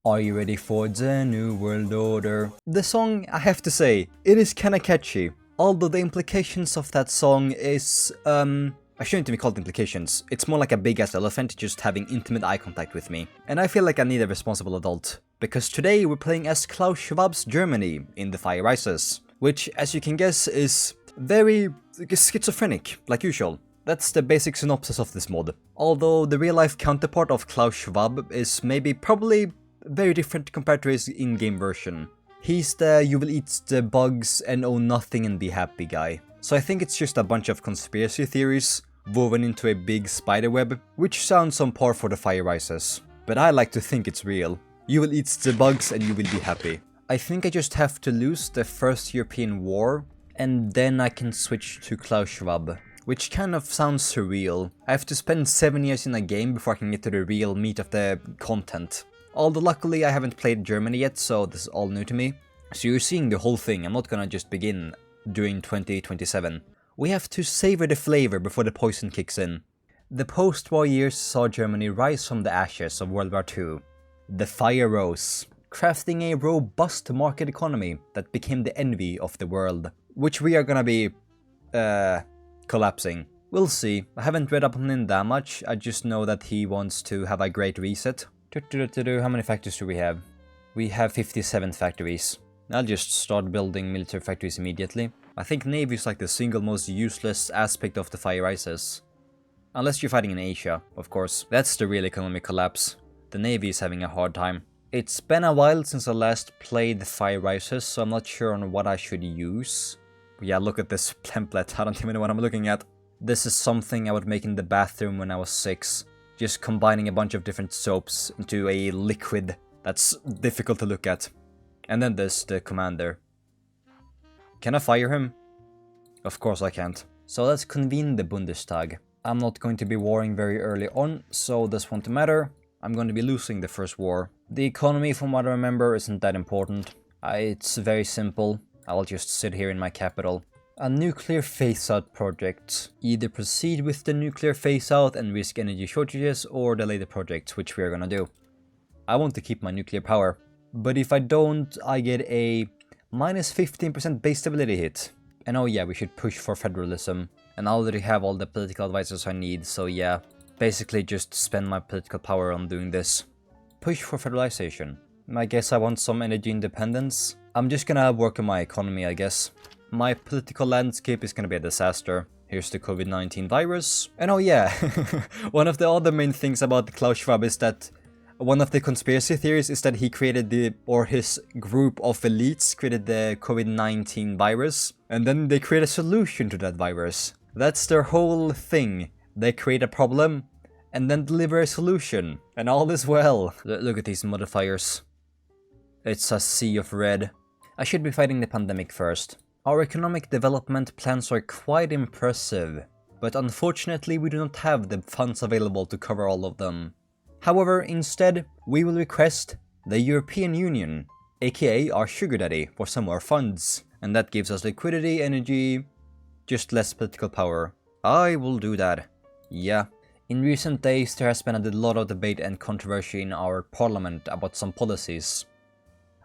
Are you ready for the new world order? The song, I have to say, it is kinda catchy. Although the implications of that song is, I shouldn't even call it implications. It's more like a big ass elephant just having intimate eye contact with me. And I feel like I need a responsible adult. Because today we're playing as Klaus Schwabs Germany in The Fire Rises. Which, as you can guess, is very schizophrenic, like usual. That's the basic synopsis of this mod. Although the real life counterpart of Klaus Schwab is probably very different compared to his in-game version. He's the you will eat the bugs and own nothing and be happy guy. So I think it's just a bunch of conspiracy theories woven into a big spiderweb, which sounds on par for The Fire Rises. But I like to think it's real. You will eat the bugs and you will be happy. I think I just have to lose the first European war, and then I can switch to Klaus Schwab. Which kind of sounds surreal. I have to spend 7 years in a game before I can get to the real meat of the content. Although luckily I haven't played Germany yet, so this is all new to me. So you're seeing the whole thing, I'm not gonna just begin during 2027. We have to savor the flavor before the poison kicks in. The post-war years saw Germany rise from the ashes of World War II. The fire rose, crafting a robust market economy that became the envy of the world. Which we are gonna be, collapsing. We'll see. I haven't read up on him that much, I just know that he wants to have a great reset. How many factories do we have? We have 57 factories. I'll just start building military factories immediately. I think Navy is like the single most useless aspect of the Fire Rises. Unless you're fighting in Asia, of course. That's the real economic collapse. The Navy is having a hard time. It's been a while since I last played the Fire Rises, so I'm not sure on what I should use. Yeah, look at this template, I don't even know what I'm looking at. This is something I would make in the bathroom when I was 6. Just combining a bunch of different soaps into a liquid that's difficult to look at. And then there's the commander. Can I fire him? Of course I can't. So let's convene the Bundestag. I'm not going to be warring very early on, so this won't matter. I'm going to be losing the first war. The economy, from what I remember, isn't that important. It's very simple. I'll just sit here in my capital. A nuclear phase-out project. Either proceed with the nuclear phase-out and risk energy shortages, or delay the project, which we are gonna do. I want to keep my nuclear power, but if I don't, I get a minus 15% base stability hit. And oh yeah, we should push for federalism. And I already have all the political advisors I need, so yeah, basically just spend my political power on doing this. Push for federalization. I guess I want some energy independence. I'm just gonna work on my economy, I guess. My political landscape is gonna be a disaster. Here's the COVID-19 virus. And oh yeah, one of the other main things about Klaus Schwab is that one of the conspiracy theories is that he created his group of elites created the COVID-19 virus, and then they create a solution to that virus. That's their whole thing. They create a problem, and then deliver a solution. And all is well. Look at these modifiers. It's a sea of red. I should be fighting the pandemic first. Our economic development plans are quite impressive, but unfortunately we do not have the funds available to cover all of them. However, instead, we will request the European Union, aka our sugar daddy, for some more funds. And that gives us liquidity, energy, just less political power. I will do that. Yeah. In recent days there has been a lot of debate and controversy in our parliament about some policies.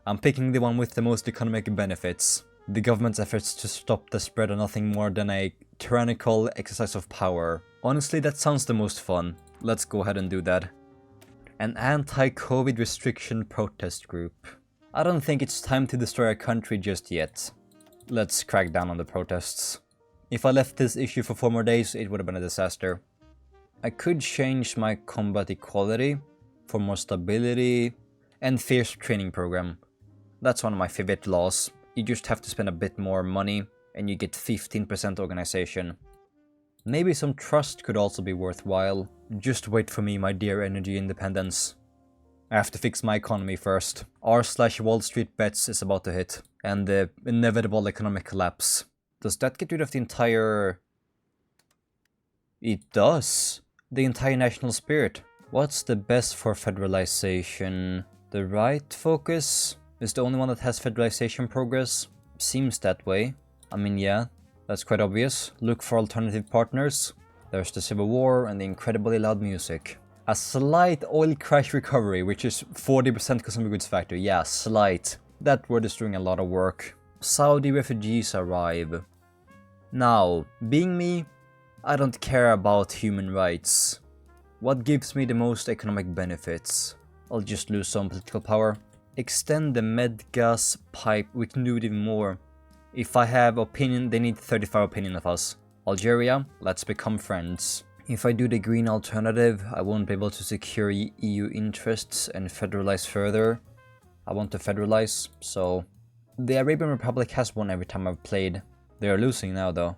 I'm picking the one with the most economic benefits. The government's efforts to stop the spread are nothing more than a tyrannical exercise of power. Honestly, that sounds the most fun. Let's go ahead and do that. An anti-COVID restriction protest group. I don't think it's time to destroy our country just yet. Let's crack down on the protests. If I left this issue for 4 more days, it would have been a disaster. I could change my combat equality for more stability and fierce training program. That's one of my favorite laws. You just have to spend a bit more money and you get 15% organization. Maybe some trust could also be worthwhile. Just wait for me, my dear energy independence. I have to fix my economy first. R/Wall Street bets is about to hit. And the inevitable economic collapse. Does that get rid of the entire... It does. The entire national spirit. What's the best for federalization? The right focus is the only one that has federalization progress. Seems that way. I mean, yeah, that's quite obvious. Look for alternative partners. There's the Civil War and the incredibly loud music. A slight oil crash recovery, which is 40% consumer goods factor. Yeah, slight. That word is doing a lot of work. Saudi refugees arrive. Now, being me, I don't care about human rights. What gives me the most economic benefits? I'll just lose some political power. Extend the med gas pipe, we can do it even more. If I have opinion, they need 35 opinion of us. Algeria, let's become friends. If I do the green alternative, I won't be able to secure EU interests and federalize further. I want to federalize, so... The Arabian Republic has won every time I've played. They are losing now though.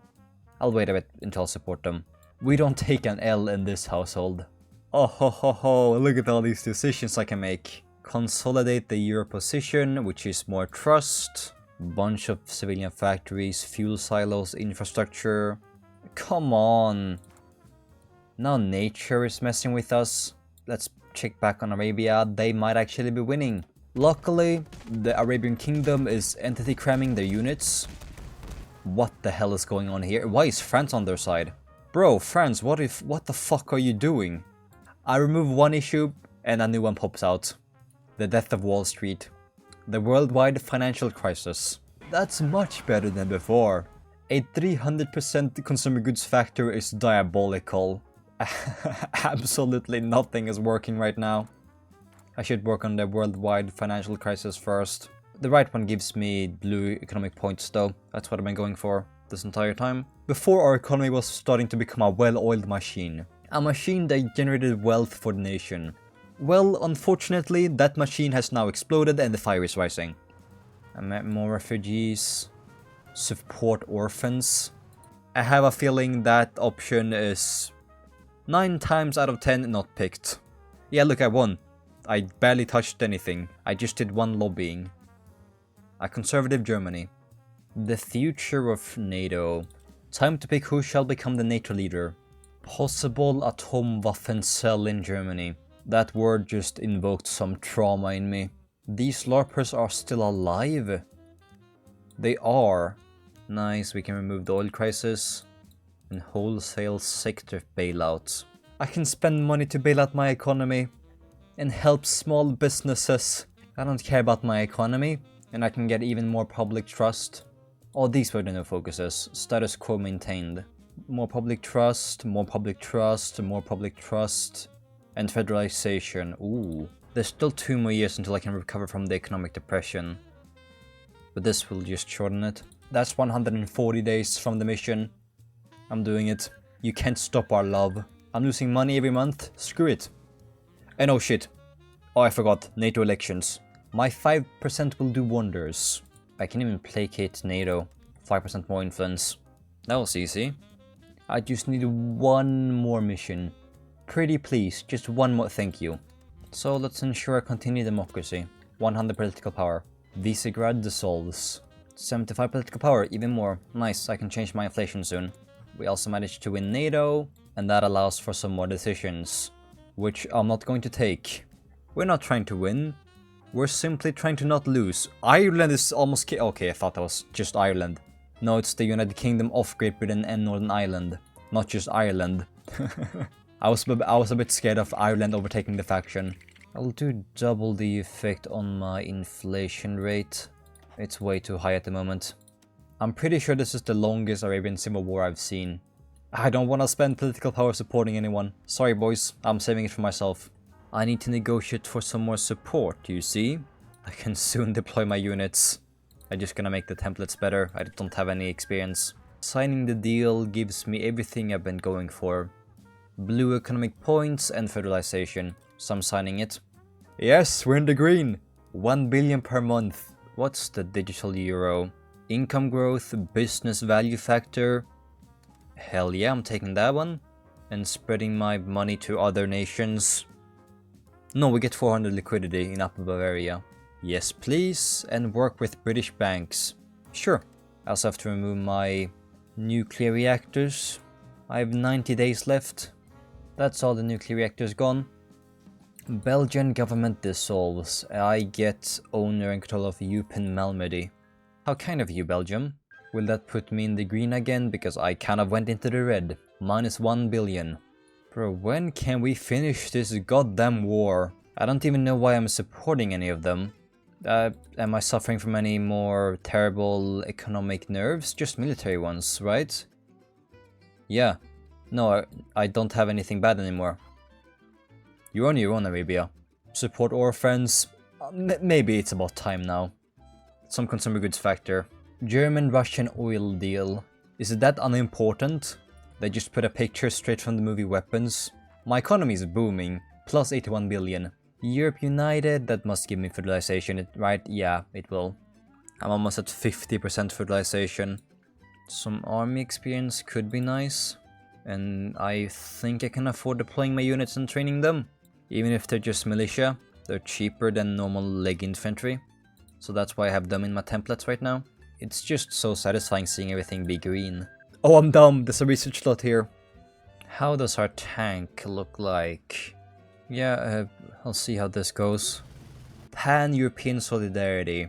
I'll wait a bit until I support them. We don't take an L in this household. Oh ho ho ho, look at all these decisions I can make. Consolidate the Euro position, which is more trust. Bunch of civilian factories, fuel silos, infrastructure. Come on. Now nature is messing with us. Let's check back on Arabia. They might actually be winning. Luckily, the Arabian Kingdom is entity cramming their units. What the hell is going on here? Why is France on their side? Bro, France, what the fuck are you doing? I remove one issue and a new one pops out. The death of Wall Street. The worldwide financial crisis. That's much better than before. A 300% consumer goods factor is diabolical. Absolutely nothing is working right now. I should work on the worldwide financial crisis first. The right one gives me blue economic points though. That's what I've been going for this entire time. Before, our economy was starting to become a well-oiled machine. A machine that generated wealth for the nation. Well, unfortunately, that machine has now exploded and the fire is rising. I met more refugees. Support orphans. I have a feeling that option is 9 times out of 10 not picked. Yeah, look, I won. I barely touched anything. I just did one lobbying. A conservative Germany. The future of NATO. Time to pick who shall become the NATO leader. Possible Atomwaffenzell in Germany. That word just invoked some trauma in me. These LARPers are still alive. They are. Nice, we can remove the oil crisis. And wholesale sector bailouts. I can spend money to bail out my economy. And help small businesses. I don't care about my economy. And I can get even more public trust. Oh, these were the new focuses. Status quo maintained. More public trust, more public trust, more public trust. And federalization. Ooh. There's still 2 more years until I can recover from the economic depression. But this will just shorten it. That's 140 days from the mission. I'm doing it. You can't stop our love. I'm losing money every month. Screw it. And oh shit. Oh, I forgot. NATO elections. My 5% will do wonders. I can even placate NATO. 5% more influence. That was easy. I just need 1 more mission. Pretty please, just 1 more, thank you. So let's ensure continued democracy. 100 political power. Visegrad dissolves. 75 political power, even more. Nice, I can change my inflation soon. We also managed to win NATO, and that allows for some more decisions. Which I'm not going to take. We're not trying to win. We're simply trying to not lose. Ireland is almost... Okay, I thought that was just Ireland. No, it's the United Kingdom of Great Britain and Northern Ireland. Not just Ireland. I was a bit scared of Ireland overtaking the faction. I'll do double the effect on my inflation rate. It's way too high at the moment. I'm pretty sure this is the longest Arabian civil war I've seen. I don't want to spend political power supporting anyone. Sorry boys, I'm saving it for myself. I need to negotiate for some more support, you see? I can soon deploy my units. I'm just gonna make the templates better, I don't have any experience. Signing the deal gives me everything I've been going for. Blue economic points and federalization. So I'm signing it. Yes, we're in the green! 1 billion per month. What's the digital euro? Income growth, business value factor. Hell yeah, I'm taking that one. And spreading my money to other nations. No, we get 400 liquidity in Upper Bavaria. Yes, please. And work with British banks. Sure. I also have to remove my nuclear reactors. I have 90 days left. That's all the nuclear reactors gone. Belgian government dissolves. I get owner and control of Eupen Malmedy. How kind of you, Belgium. Will that put me in the green again? Because I kind of went into the red. -1 billion. Bro, when can we finish this goddamn war? I don't even know why I'm supporting any of them. Am I suffering from any more terrible economic nerves? Just military ones, right? Yeah. No, I don't have anything bad anymore. You're on your own, Arabia. Support orphans. Maybe it's about time now. Some consumer goods factor. German-Russian oil deal. Is it that unimportant? They just put a picture straight from the movie Weapons. My economy is booming. Plus 81 billion. Europe United, that must give me fertilization, right? Yeah, it will. I'm almost at 50% fertilization. Some army experience could be nice. And I think I can afford deploying my units and training them. Even if they're just militia, they're cheaper than normal leg infantry. So that's why I have them in my templates right now. It's just so satisfying seeing everything be green. Oh, I'm dumb, there's a research slot here. How does our tank look like? Yeah, I'll see how this goes. Pan-European solidarity.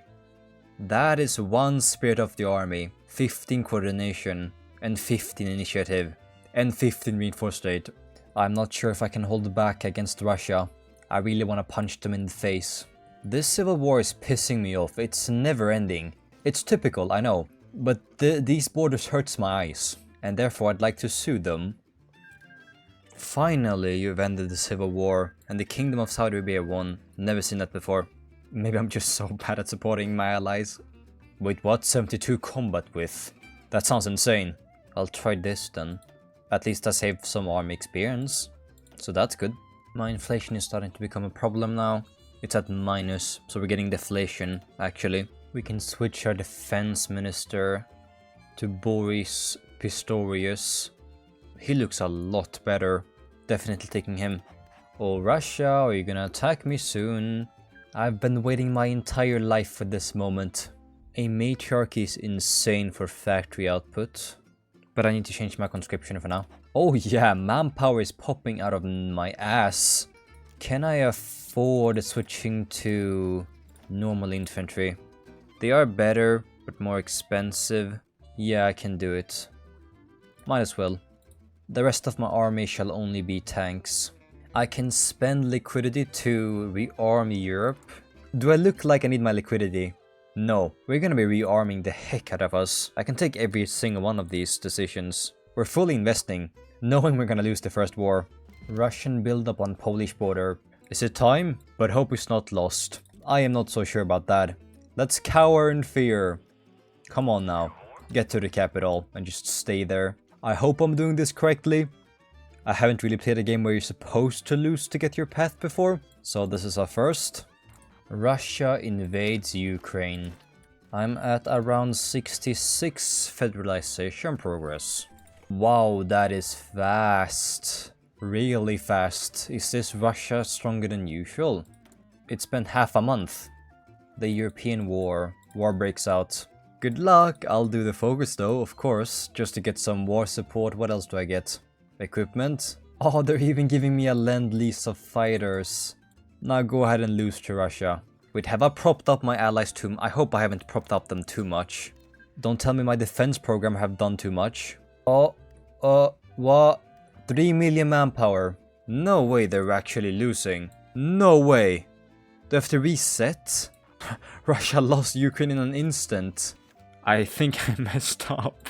That is 1 spirit of the army, 15 coordination, and 15 initiative, and 15 reinforced rate. I'm not sure if I can hold back against Russia. I really want to punch them in the face. This civil war is pissing me off. It's never ending. It's typical, I know. But these borders hurts my eyes. And therefore I'd like to sue them. Finally, you've ended the civil war. And the Kingdom of Saudi Arabia won. Never seen that before. Maybe I'm just so bad at supporting my allies. Wait, what? 72 combat with? That sounds insane. I'll try this then. At least I saved some army experience. So that's good. My inflation is starting to become a problem now. It's at minus, so we're getting deflation, actually. We can switch our defense minister to Boris Pistorius. He looks a lot better. Definitely taking him. Oh, Russia, are you gonna attack me soon? I've been waiting my entire life for this moment. A matriarchy is insane for factory output. But I need to change my conscription for now. Oh yeah, manpower is popping out of my ass. Can I afford switching to normal infantry? They are better, but more expensive. Yeah, I can do it. Might as well. The rest of my army shall only be tanks. I can spend liquidity to rearm Europe. Do I look like I need my liquidity? No, we're gonna be rearming the heck out of us. I can take every single one of these decisions. We're fully investing, knowing we're gonna lose the first war. Russian buildup on Polish border. Is it time? But hope it's not lost. I am not so sure about that. Let's cower in fear. Come on now. Get to the capital and just stay there. I hope I'm doing this correctly. I haven't really played a game where you're supposed to lose to get your path before. So this is our first. Russia invades Ukraine. I'm at around 66 federalization progress. Wow, that is fast. Really fast. Is this Russia stronger than usual? It's been half a month. The European war. War breaks out. Good luck. I'll do the focus though, of course, just to get some war support. What else do I get? Equipment? Oh, they're even giving me a lend-lease of fighters. Now go ahead and lose to Russia. Wait, have I propped up my allies too much? I hope I haven't propped up them too much. Don't tell me my defense program have done too much. What? 3 million manpower. No way they're actually losing. No way. Do I have to reset? Russia lost Ukraine in an instant. I think I messed up.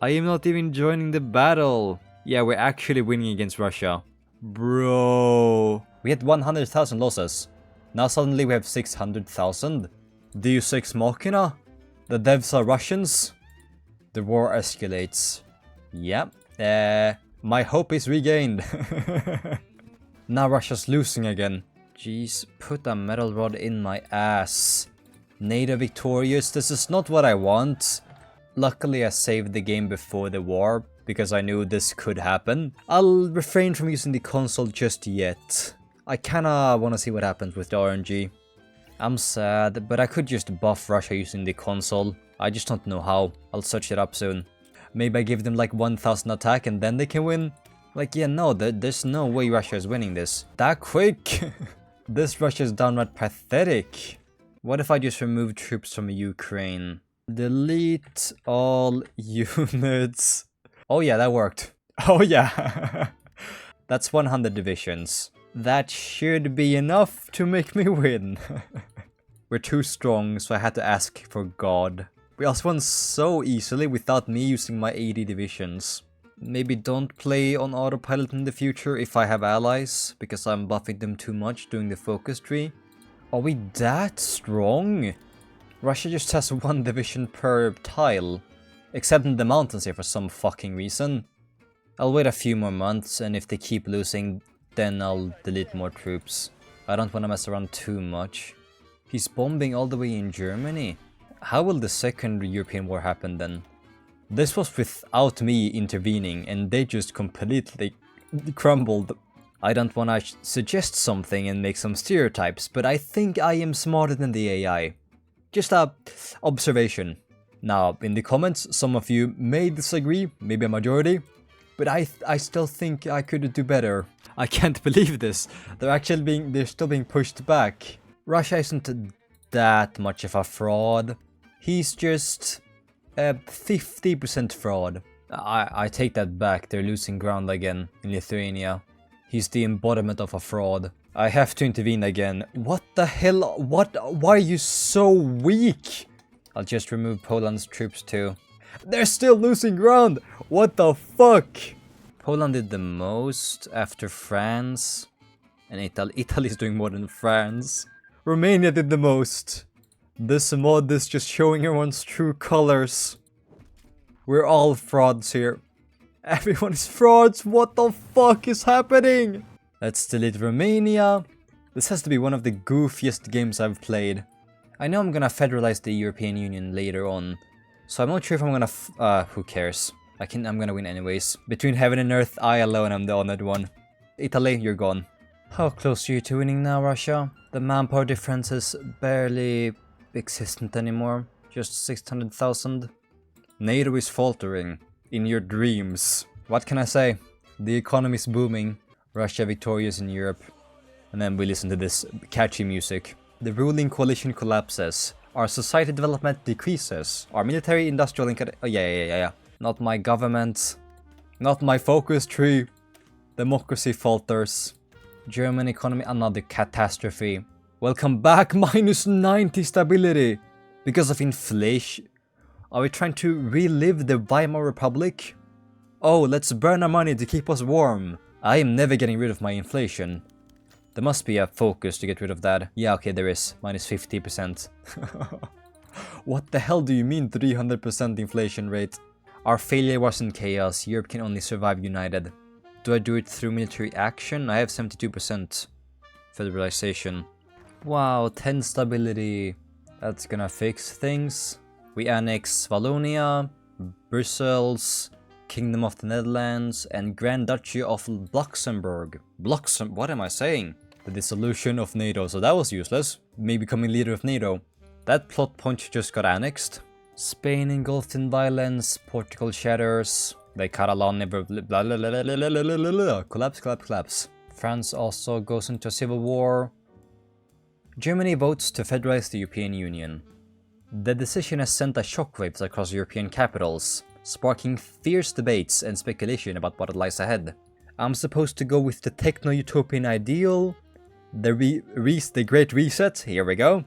I am not even joining the battle. Yeah, we're actually winning against Russia. Bro. We had 100,000 losses. Now suddenly we have 600,000. Deus Ex Machina? The devs are Russians? The war escalates. Yep. My hope is regained. Now Russia's losing again. Jeez, put a metal rod in my ass. NATO victorious, this is not what I want. Luckily I saved the game before the war, because I knew this could happen. I'll refrain from using the console just yet. I kinda wanna see what happens with the RNG. I'm sad, but I could just buff Russia using the console. I just don't know how. I'll search it up soon. Maybe I give them like 1000 attack and then they can win? Like, yeah, no, there's no way Russia is winning this. That quick? This Russia is downright pathetic. What if I just remove troops from Ukraine? Delete all units. Oh yeah, that worked. Oh yeah. That's 100 divisions. That should be enough to make me win. We're too strong, so I had to ask for God. We also won so easily without me using my 80 divisions. Maybe don't play on autopilot in the future if I have allies, because I'm buffing them too much doing the focus tree. Are we that strong? Russia just has 1 division per tile. Except in the mountains here for some fucking reason. I'll wait a few more months, and if they keep losing, then I'll delete more troops. I don't want to mess around too much. He's bombing all the way in Germany. How will the second European war happen then? This was without me intervening, and they just completely crumbled. I don't want to suggest something and make some stereotypes, but I think I am smarter than the AI. Just a observation. Now, in the comments, some of you may disagree, maybe a majority, but I still think I could do better. I can't believe this. They're still being pushed back. Russia isn't that much of a fraud. He's just 50% fraud. I take that back. They're losing ground again in Lithuania. He's the embodiment of a fraud. I have to intervene again. What the hell? What? Why are you so weak? I'll just remove Poland's troops too. They're still losing ground! What the fuck? Poland did the most after France. And Italy's doing more than France. Romania did the most. This mod is just showing everyone's true colors. We're all frauds here. Everyone is frauds! What the fuck is happening? Let's delete Romania. This has to be one of the goofiest games I've played. I know I'm gonna federalize the European Union later on, so I'm not sure if I'm gonna who cares? I'm gonna win anyways. Between heaven and earth, I alone am the honored one. Italy, you're gone. How close are you to winning now, Russia? The manpower difference is barely existent anymore. Just 600,000. NATO is faltering. In your dreams. What can I say? The economy is booming. Russia victorious in Europe. And then we listen to this catchy music. The ruling coalition collapses. Our society development decreases. Our military, industrial, and... Oh, yeah. Not my government. Not my focus tree. Democracy falters. German economy, another catastrophe. Welcome back, minus 90 stability. Because of inflation. Are we trying to relive the Weimar Republic? Oh, let's burn our money to keep us warm. I am never getting rid of my inflation. There must be a focus to get rid of that. Yeah, okay, there is. Minus 50%. What the hell do you mean 300% inflation rate? Our failure wasn't chaos. Europe can only survive united. Do I do it through military action? I have 72% federalization. Wow, 10 stability. That's gonna fix things. We annex Wallonia, Brussels, Kingdom of the Netherlands, and Grand Duchy of Luxembourg. What am I saying? The dissolution of NATO, so that was useless. Me becoming leader of NATO. That plot point just got annexed. Spain engulfed in violence, Portugal shatters. They Catalan never... Collapse. France also goes into a civil war. Germany votes to federalize the European Union. The decision has sent a shockwaves across European capitals, sparking fierce debates and speculation about what lies ahead. I'm supposed to go with the techno-utopian ideal, the Great Reset, here we go.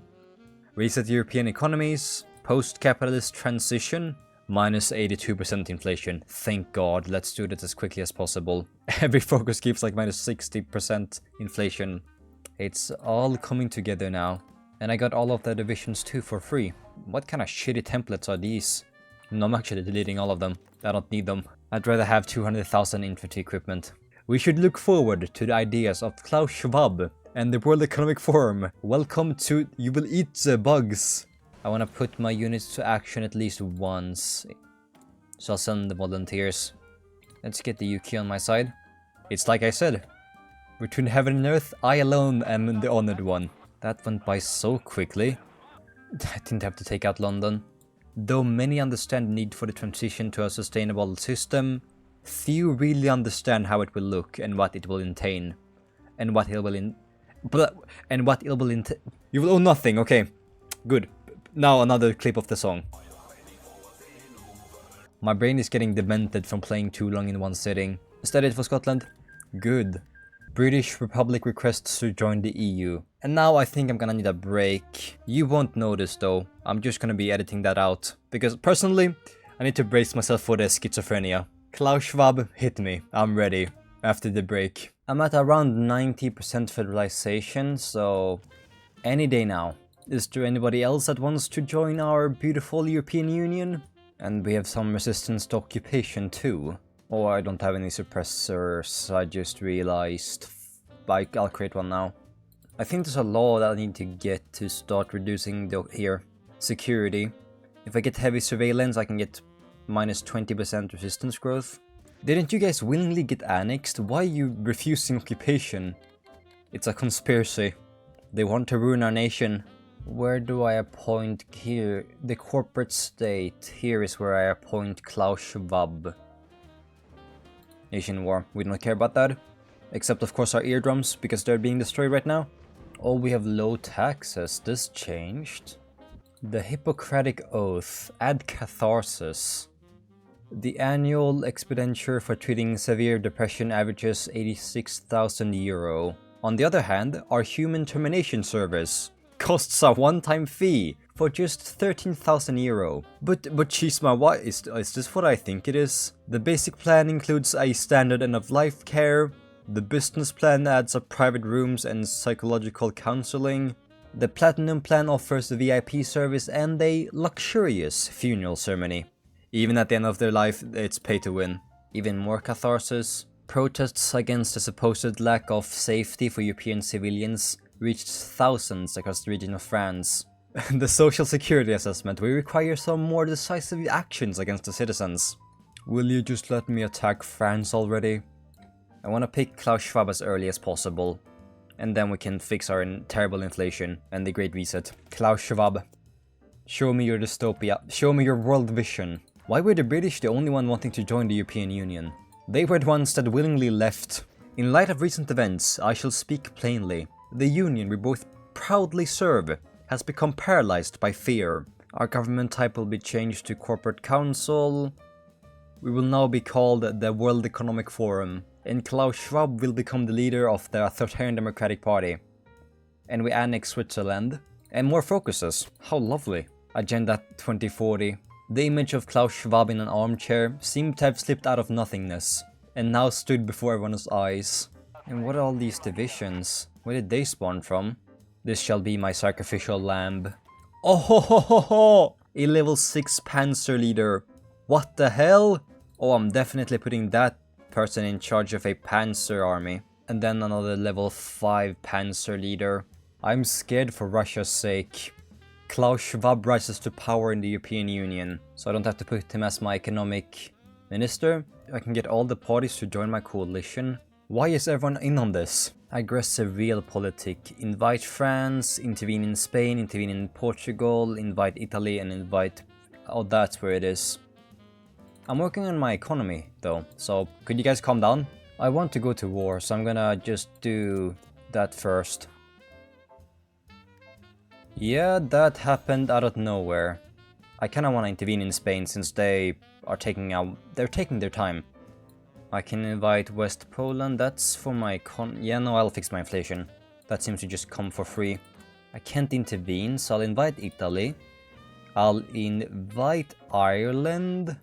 Reset European economies, post-capitalist transition, minus 82% inflation. Thank God, let's do that as quickly as possible. Every focus keeps like minus 60% inflation. It's all coming together now. And I got all of the divisions too for free. What kind of shitty templates are these? No, I'm actually deleting all of them. I don't need them. I'd rather have 200,000 infantry equipment. We should look forward to the ideas of Klaus Schwab and the World Economic Forum. Welcome to You Will Eat the Bugs. I want to put my units to action at least once. So I'll send the volunteers. Let's get the UK on my side. It's like I said. Between heaven and earth, I alone am the honored one. That went by so quickly. I didn't have to take out London. Though many understand the need for the transition to a sustainable system, few really understand how it will look and what it will entail. And what it will entail. You will own nothing, okay. Good. Now another clip of the song. My brain is getting demented from playing too long in one sitting. Studied for Scotland. Good. British Republic requests to join the EU. And now I think I'm gonna need a break. You won't notice though. I'm just gonna be editing that out. Because personally, I need to brace myself for the schizophrenia. Klaus Schwab, hit me. I'm ready. After the break. I'm at around 90% federalization, so any day now. Is there anybody else that wants to join our beautiful European Union? And we have some resistance to occupation too. Oh, I don't have any suppressors, I just realized. I'll create one now. I think there's a law that I need to get to start reducing the security. If I get heavy surveillance, I can get minus 20% resistance growth. Didn't you guys willingly get annexed? Why are you refusing occupation? It's a conspiracy. They want to ruin our nation. Where do I appoint here? The corporate state. Here is where I appoint Klaus Schwab. Nation war. We don't care about that. Except of course our eardrums, because they're being destroyed right now. Oh, we have low taxes. This changed. The Hippocratic Oath. Add catharsis. The annual expenditure for treating severe depression averages 86,000 euro. On the other hand, our human termination service costs a one-time fee for just 13,000 euro. But Chisma, what is this what I think it is? The basic plan includes a standard end-of-life care. The business plan adds up private rooms and psychological counseling. The platinum plan offers the VIP service and a luxurious funeral ceremony. Even at the end of their life, it's pay to win. Even more catharsis. Protests against the supposed lack of safety for European civilians reached thousands across the region of France. The social security assessment. We require some more decisive actions against the citizens. Will you just let me attack France already? I want to pick Klaus Schwab as early as possible. And then we can fix our terrible inflation and the Great Reset. Klaus Schwab. Show me your dystopia. Show me your world vision. Why were the British the only one wanting to join the European Union? They were the ones that willingly left. In light of recent events, I shall speak plainly. The union we both proudly serve has become paralyzed by fear. Our government type will be changed to Corporate Council. We will now be called the World Economic Forum. And Klaus Schwab will become the leader of the Authoritarian Democratic Party. And we annex Switzerland. And more focuses. How lovely. Agenda 2040. The image of Klaus Schwab in an armchair seemed to have slipped out of nothingness, and now stood before everyone's eyes. And what are all these divisions? Where did they spawn from? This shall be my sacrificial lamb. Oh ho ho ho ho! A level 6 Panzer leader. What the hell? Oh, I'm definitely putting that person in charge of a Panzer army. And then another level 5 Panzer leader. I'm scared for Russia's sake. Klaus Schwab rises to power in the European Union, so I don't have to put him as my economic minister. I can get all the parties to join my coalition. Why is everyone in on this? Aggressive realpolitik. Invite France, intervene in Spain, intervene in Portugal, invite Italy, and invite... Oh, that's where it is. I'm working on my economy, though, so could you guys calm down? I want to go to war, so I'm gonna just do that first. Yeah, that happened out of nowhere. I kinda wanna intervene in Spain since they're taking their time. I can invite West Poland, that's for my yeah, no, I'll fix my inflation. That seems to just come for free. I can't intervene, so I'll invite Italy. I'll invite Ireland.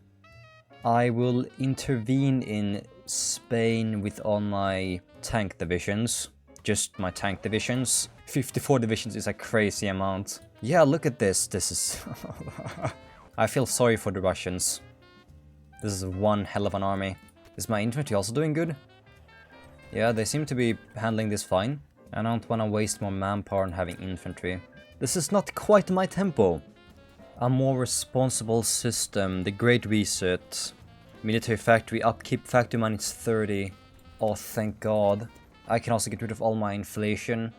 I will intervene in Spain with all my tank divisions. Just my tank divisions. 54 divisions is a crazy amount. Yeah, look at this. This is... I feel sorry for the Russians. This is one hell of an army. Is my infantry also doing good? Yeah, they seem to be handling this fine. I don't want to waste more manpower on having infantry. This is not quite my tempo. A more responsible system. The Great Reset. Military factory upkeep. Factory minus 30. Oh, thank God. I can also get rid of all my inflation.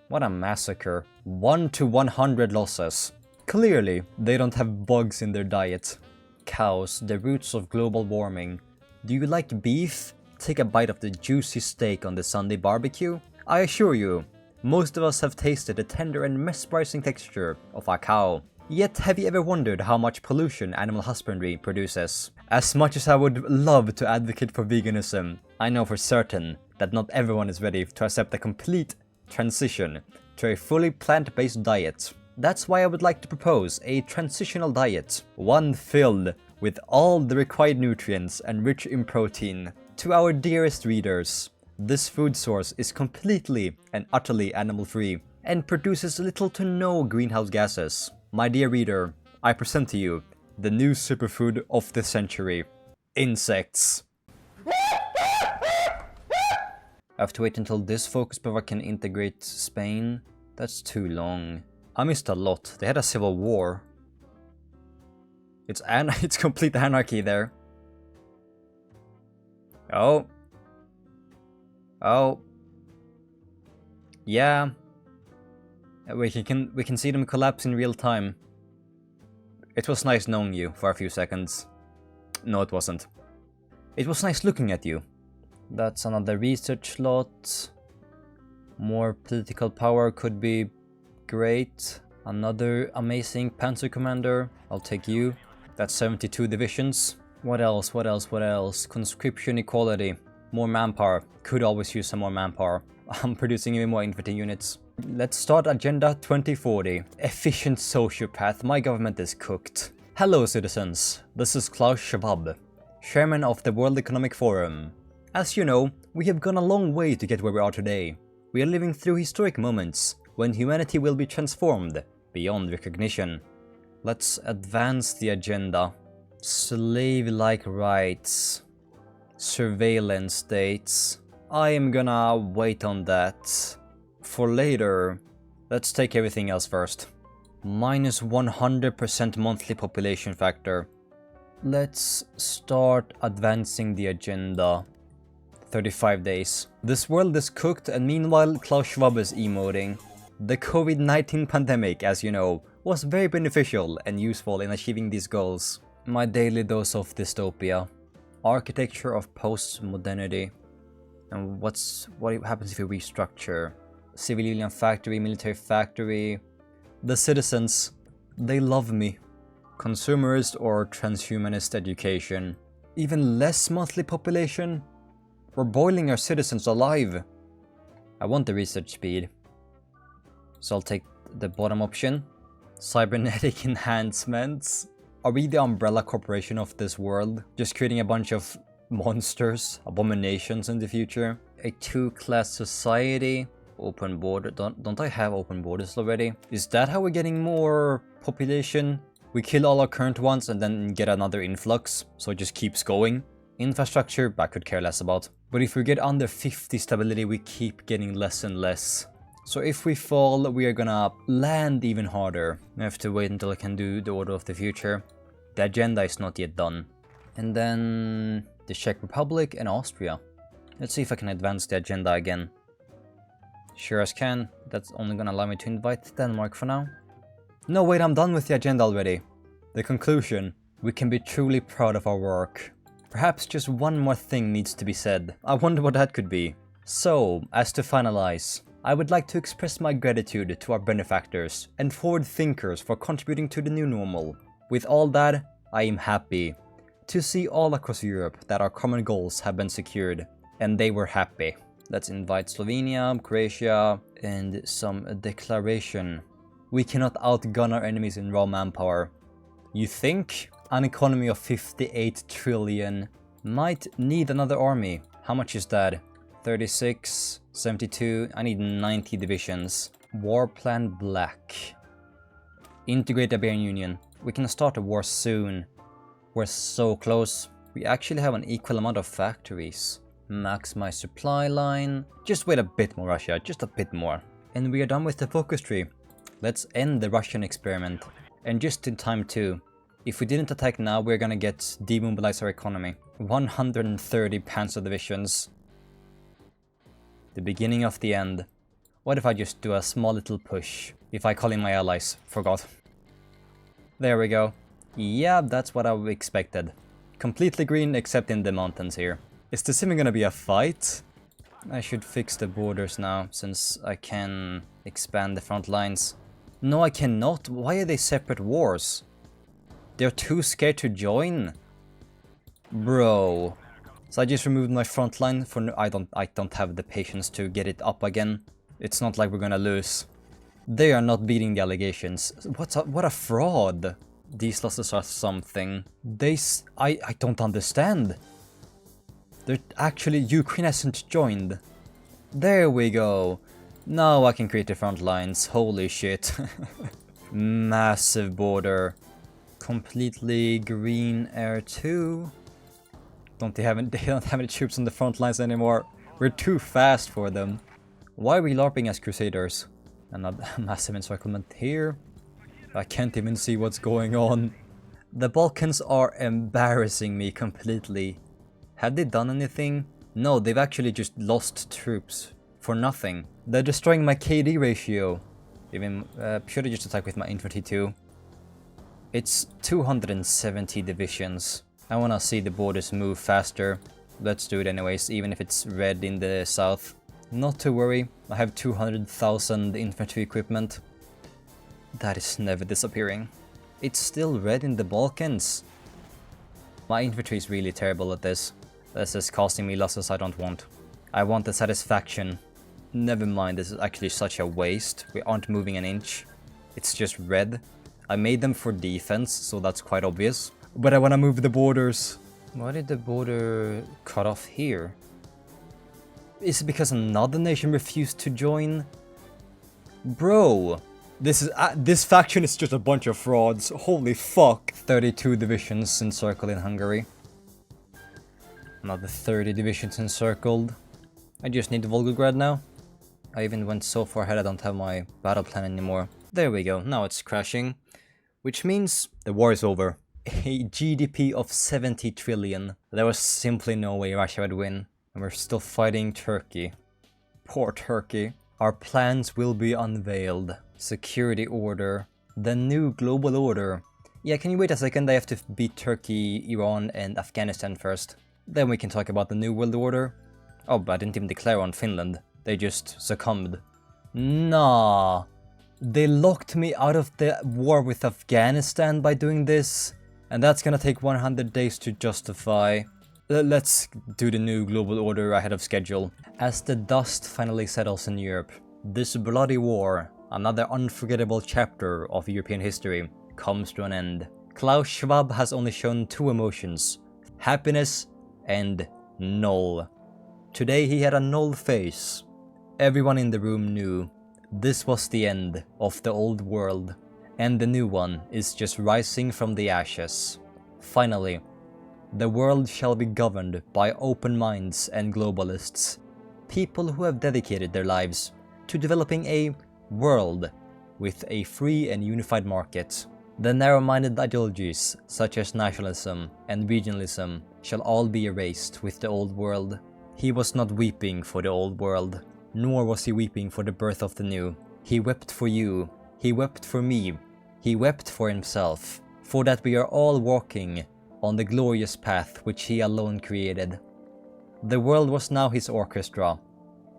What a massacre. 1 to 100 losses. Clearly, they don't have bugs in their diet. Cows, the roots of global warming. Do you like beef? Take a bite of the juicy steak on the Sunday barbecue. I assure you, most of us have tasted the tender and mesmerizing texture of a cow. Yet have you ever wondered how much pollution animal husbandry produces? As much as I would love to advocate for veganism, I know for certain that not everyone is ready to accept a complete transition to a fully plant-based diet. That's why I would like to propose a transitional diet, one filled with all the required nutrients and rich in protein. To our dearest readers, this food source is completely and utterly animal-free and produces little to no greenhouse gases. My dear reader, I present to you the new superfood of the century: insects. I have to wait until this focus before I can integrate Spain. That's too long. I missed a lot. They had a civil war. It's complete anarchy there. Oh. Oh. Yeah. We can see them collapse in real time. It was nice knowing you for a few seconds. No, it wasn't. It was nice looking at you. That's another research slot. More political power could be great. Another amazing panzer commander. I'll take you. That's 72 divisions. What else? What else? What else? Conscription equality. More manpower. Could always use some more manpower. I'm producing even more infantry units. Let's start Agenda 2040. Efficient sociopath. My government is cooked. Hello citizens. This is Klaus Schwab, chairman of the World Economic Forum. As you know, we have gone a long way to get where we are today. We are living through historic moments when humanity will be transformed beyond recognition. Let's advance the agenda. Slave-like rights. Surveillance states. I am gonna wait on that for later. Let's take everything else first. Minus 100% monthly population factor. Let's start advancing the agenda. 35 days. This world is cooked, and meanwhile Klaus Schwab is emoting. The COVID-19 pandemic, as you know, was very beneficial and useful in achieving these goals. My daily dose of dystopia. Architecture of post-modernity. And what happens if we restructure? Civilian factory, military factory. The citizens, they love me. Consumerist or transhumanist education. Even less monthly population? We're boiling our citizens alive. I want the research speed. So I'll take the bottom option. Cybernetic enhancements. Are we the umbrella corporation of this world? Just creating a bunch of monsters, abominations in the future? A two-class society. Open border. Don't I have open borders already? Is that how we're getting more population? We kill all our current ones and then get another influx, so it just keeps going. Infrastructure, I could care less about. But if we get under 50 stability, we keep getting less and less. So if we fall, we are gonna land even harder. I have to wait until I can do the order of the future. The agenda is not yet done. And then the Czech Republic and Austria. Let's see if I can advance the agenda again. Sure as can. That's only gonna allow me to invite Denmark for now. No, wait, I'm done with the agenda already. The conclusion. We can be truly proud of our work. Perhaps just one more thing needs to be said. I wonder what that could be. So, as to finalize, I would like to express my gratitude to our benefactors and forward thinkers for contributing to the new normal. With all that, I am happy to see all across Europe that our common goals have been secured, and they were happy. Let's invite Slovenia, Croatia, and some declaration. We cannot outgun our enemies in raw manpower. You think? An economy of 58 trillion might need another army. How much is that? 36, 72, I need 90 divisions. War Plan Black. Integrate the Iberian Union. We can start a war soon. We're so close. We actually have an equal amount of factories. Maximize supply line. Just wait a bit more, Russia, just a bit more. And we are done with the focus tree. Let's end the Russian experiment. And just in time too. If we didn't attack now, we're gonna get demobilize our economy. 130 panzer divisions. The beginning of the end. What if I just do a small little push? If I call in my allies. Forgot. There we go. Yeah, that's what I expected. Completely green except in the mountains here. Is this even gonna be a fight? I should fix the borders now, since I can expand the front lines. No, I cannot. Why are they separate wars? They're too scared to join? Bro. So I just removed my front line for I don't have the patience to get it up again. It's not like we're gonna lose. They are not beating the allegations. What a fraud. These losses are something. I don't understand. They're actually, Ukraine hasn't joined. There we go. Now I can create the front lines. Holy shit. Massive border. Completely green air 2. They don't have any troops on the front lines anymore. We're too fast for them. Why are we LARPing as Crusaders? Another massive encirclement here. I can't even see what's going on. The Balkans are embarrassing me completely. Have they done anything? No, they've actually just lost troops. For nothing. They're destroying my KD ratio. Even should I just attack with my infantry too? It's 270 divisions. I wanna see the borders move faster. Let's do it anyways, even if it's red in the south. Not to worry, I have 200,000 infantry equipment. That is never disappearing. It's still red in the Balkans. My infantry is really terrible at this. This is costing me losses I don't want. I want the satisfaction. Never mind, this is actually such a waste. We aren't moving an inch. It's just red. I made them for defense, so that's quite obvious. But I want to move the borders. Why did the border cut off here? Is it because another nation refused to join? Bro, this faction is just a bunch of frauds. Holy fuck. 32 divisions encircled in Hungary. Another 30 divisions encircled. I just need Volgograd now. I even went so far ahead I don't have my battle plan anymore. There we go, now it's crashing. Which means the war is over. A GDP of 70 trillion. There was simply no way Russia would win. And we're still fighting Turkey. Poor Turkey. Our plans will be unveiled. Security order. The new global order. Yeah, can you wait a second? I have to beat Turkey, Iran and Afghanistan first. Then we can talk about the new world order. Oh, but I didn't even declare on Finland. They just succumbed. Nah. They locked me out of the war with Afghanistan by doing this. And that's gonna take 100 days to justify. Let's do the new global order ahead of schedule. As the dust finally settles in Europe, this bloody war, another unforgettable chapter of European history, comes to an end. Klaus Schwab has only shown two emotions, happiness and null. Today he had a null face. Everyone in the room knew this was the end of the old world, and the new one is just rising from the ashes. Finally, the world shall be governed by open minds and globalists, people who have dedicated their lives to developing a world with a free and unified market. The narrow-minded ideologies such as nationalism and regionalism shall all be erased with the old world. He was not weeping for the old world, nor was he weeping for the birth of the new. He wept for you, he wept for me, he wept for himself, for that we are all walking on the glorious path which he alone created. The world was now his orchestra,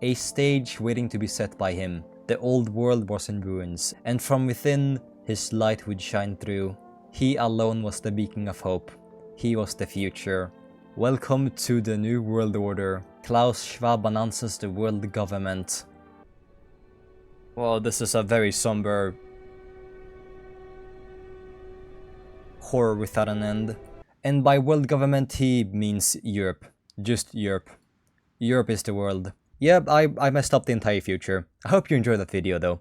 a stage waiting to be set by him. The old world was in ruins, and from within his light would shine through. He alone was the beacon of hope. He was the future. Welcome to the new world order. Klaus Schwab announces the world government. Well, this is a very somber horror without an end. And by world government he means Europe. Just Europe. Europe is the world. Yep, I messed up the entire future. I hope you enjoyed that video though.